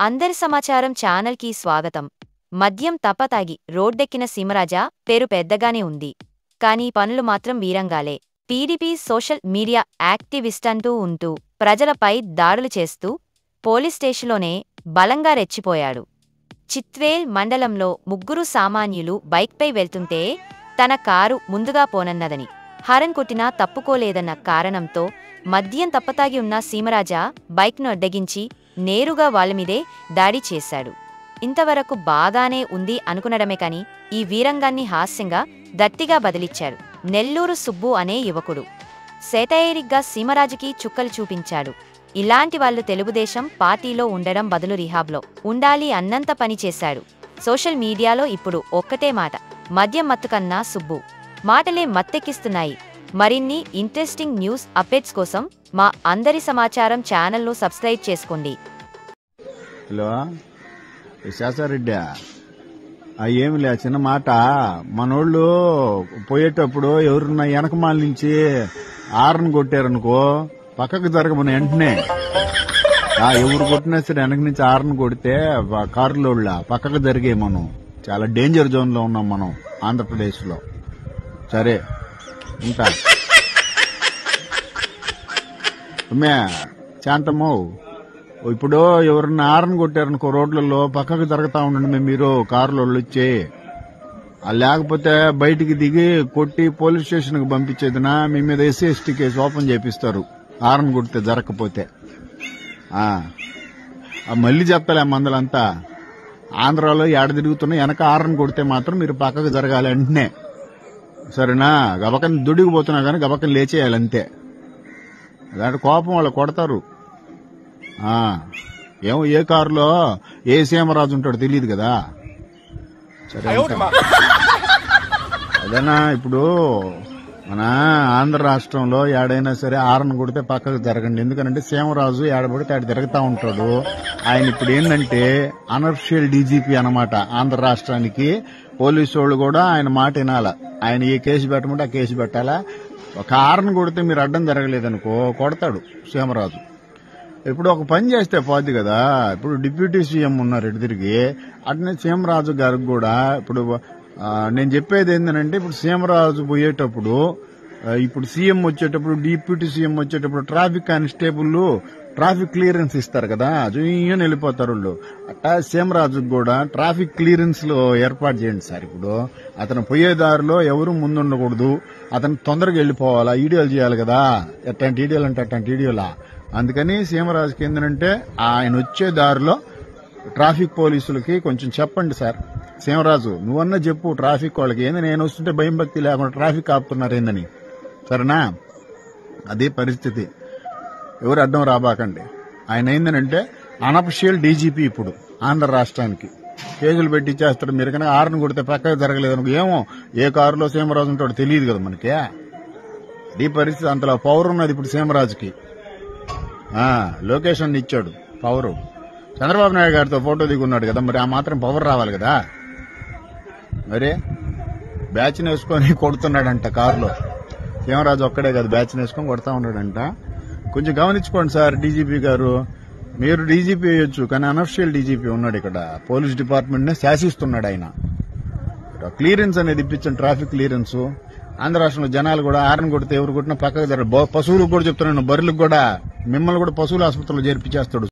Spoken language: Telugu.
అందరి సమాచారం ఛానల్ కి స్వాగతం. మద్యం తప్పతాగి రోడ్డెక్కిన సీమరాజా పేరు పెద్దగానే ఉంది. కానీ పనులు మాత్రం వీరంగాలే. టీడీపీ సోషల్ మీడియా యాక్టివిస్టంటూ ఉంటూ ప్రజలపై దాడులు చేస్తూ పోలీస్ స్టేషన్లోనే బలంగా రెచ్చిపోయాడు. చిత్వేల్ మండలంలో ముగ్గురు సామాన్యులు బైక్పై వెళ్తుంటే తన కారు ముందుగా పోనన్నదని హారన్ కొట్టినా తప్పుకోలేదన్న కారణంతో మద్యం తప్పతాగి ఉన్న సీమరాజా బైక్ను అడ్డగించి నేరుగా వాళ్లమీదే దాడి చేశాడు. ఇంతవరకు బాగానే ఉంది అనుకునడమే కాని ఈ వీరంగాన్ని హాస్యంగా గట్టిగా బదిలిచ్చాడు. నెల్లూరు సుబ్బు అనే యువకుడు సేటైరిగ్గా సీమరాజుకి చుక్కలు చూపించాడు. ఇలాంటి వాళ్లు తెలుగుదేశం పార్టీలో ఉండడం బదులు రిహాబ్లో ఉండాలి అన్నంత పని చేశాడు. సోషల్ మీడియాలో ఇప్పుడు ఒక్కటే మాట, మద్యం మత్తుకన్నా సుబ్బు మాటలే మత్తెక్కిస్తున్నాయి. మరిన్ని ఇంట్రెస్టింగ్ న్యూస్ అప్డేట్స్ కోసం మా అందరి సమాచారం ఛానల్ను సబ్స్క్రైబ్ చేసుకోండి. హలో శాసారెడ్డి, ఏమి లే చిన్న మాట. మనోళ్ళు పోయేటప్పుడు ఎవరున్నా వెనకమాల నుంచి ఆరన్ కొట్టారనుకో పక్కకు జరగమని వెంటనే ఎవరు కొట్టినా సరే వెనక నుంచి ఆరన్ కొడితే కారులో పక్కకు జరిగే. మనం చాలా డేంజర్ జోన్ లో ఉన్నాం మనం ఆంధ్రప్రదేశ్ లో. సరే ఉంటా శాంతమ్మ. ఇప్పుడు ఎవరన్నా ఆరన్ కొట్టారనుకో రోడ్లలో పక్కకు జరుగుతా ఉండండి మీరు కారులో వచ్చి. లేకపోతే బయటికి దిగి కొట్టి పోలీస్ స్టేషన్ కు పంపించేదినా మీ మీద SC/ST కేసు ఓపెన్ చేపిస్తారు ఆరన్ కొడితే జరగకపోతే. మళ్ళీ చెప్తాలే మందలంతా ఆంధ్రాలో ఏడ తిరుగుతున్నా వెనక ఆరన్ కొడితే మాత్రం మీరు పక్కకు జరగాలి వెంటనే, సరేనా? గబకని దుడిగిపోతున్నా కానీ గబకని లేచేయాలి అంతే. అలాంటి కోపం వాళ్ళు కొడతారు. ఏమో ఏ కారులో ఏ సీమరాజు ఉంటాడో తెలియదు కదా. సరే అదేనా ఇప్పుడు మన ఆంధ్ర రాష్ట్రంలో ఏడైనా సరే ఆరన్ కొడితే పక్కకు జరగండి. ఎందుకంటే సీమరాజు ఏడబడితే ఆడ తిరుగుతా ఉంటాడు. ఆయన ఇప్పుడు ఏంటంటే అనఫిషియల్ DGP అన్నమాట ఆంధ్ర రాష్ట్రానికి. పోలీసు వాళ్ళు కూడా ఆయన మాట వినాల. ఆయన ఏ కేసు పెట్టమంటే ఆ కేసు పెట్టాలా. ఒక ఆరన్ కొడితే మీరు అడ్డం జరగలేదనుకో కొడతాడు సీమరాజు. ఇప్పుడు ఒక పని చేస్తే పోద్ది కదా. ఇప్పుడు డిప్యూటీ సీఎం ఉన్నారు ఇటు తిరిగి, అట్నే సీమరాజు గారికి కూడా ఇప్పుడు నేను చెప్పేది ఏంటంటే ఇప్పుడు సీమరాజు పోయేటప్పుడు, ఇప్పుడు సీఎం వచ్చేటప్పుడు, డిప్యూటీ సీఎం వచ్చేటప్పుడు ట్రాఫిక్ కానిస్టేబుల్ ట్రాఫిక్ క్లియరెన్స్ ఇస్తారు కదా, జూయని వెళ్ళిపోతారు వాళ్ళు. అట్టా సీమరాజుకు కూడా ట్రాఫిక్ క్లియరెన్స్ లో ఏర్పాటు చేయండి సార్. ఇప్పుడు అతను పోయే దారిలో ఎవరు ముందుండకూడదు, అతను తొందరగా వెళ్ళిపోవాలా, ఈడియోలు చేయాలి కదా. ఎట్లాంటి ఈడియోలు అంటే అట్లాంటి ఈడియోలా. అందుకని సీమరాజుకి ఏంటంటే ఆయన వచ్చే దారిలో ట్రాఫిక్ పోలీసులకి కొంచెం చెప్పండి సార్. సీమరాజు నువ్వన్నా చెప్పు ట్రాఫిక్ వాళ్ళకి, ఏంది నేను వస్తుంటే భయం భక్తి లేకుండా ట్రాఫిక్ ఆపుతున్నారు ఏందని, సరేనా? అదే పరిస్థితి, ఎవరు అడ్డం రాబాకండి. ఆయన ఏందనంటే అనఫిషియల్ DGP ఇప్పుడు ఆంధ్ర రాష్ట్రానికి. కేసులు పెట్టి ఇచ్చేస్తాడు. మీరు కనుక ఆరన్ కొడితే పక్కకు జరగలేదు ఏమో ఏ కారులో సీమరాజు ఉంటాడో తెలియదు కదా మనకి. ఈ పరిస్థితి అంతలో పవర్ ఉన్నది ఇప్పుడు సీమరాజుకి. లొకేషన్ ఇచ్చాడు పవరు. చంద్రబాబు నాయుడు గారితో ఫోటో దిగున్నాడు కదా, మరి ఆ మాత్రం పవర్ రావాలి కదా. మరి బ్యాచ్ వేసుకొని కొడుతున్నాడంట కారులో. సీమరాజు ఒక్కడే కాదు బ్యాచ్ వేసుకొని కొడతా ఉన్నాడంట. కొంచెం గమనించుకోండి సార్ DGP గారు. మీరు DGP వేయొచ్చు కానీ అనఫిషియల్ DGP ఉన్నాడు ఇక్కడ. పోలీస్ డిపార్ట్మెంట్ నే శాసిస్తున్నాడు ఆయన. క్లియరెన్స్ అనేది ఇప్పించండి, ట్రాఫిక్ క్లియరెన్స్. ఆంధ్ర రాష్ట్రంలో జనాలు కూడా ఆరన్ కొడితే ఎవరు కొట్టినా పక్కకు జరగదు. పశువులకు కూడా చెప్తున్నాను, బర్రెలకు కూడా మిమ్మల్ని కూడా పశువుల ఆసుపత్రిలో చేర్పించేస్తాడు.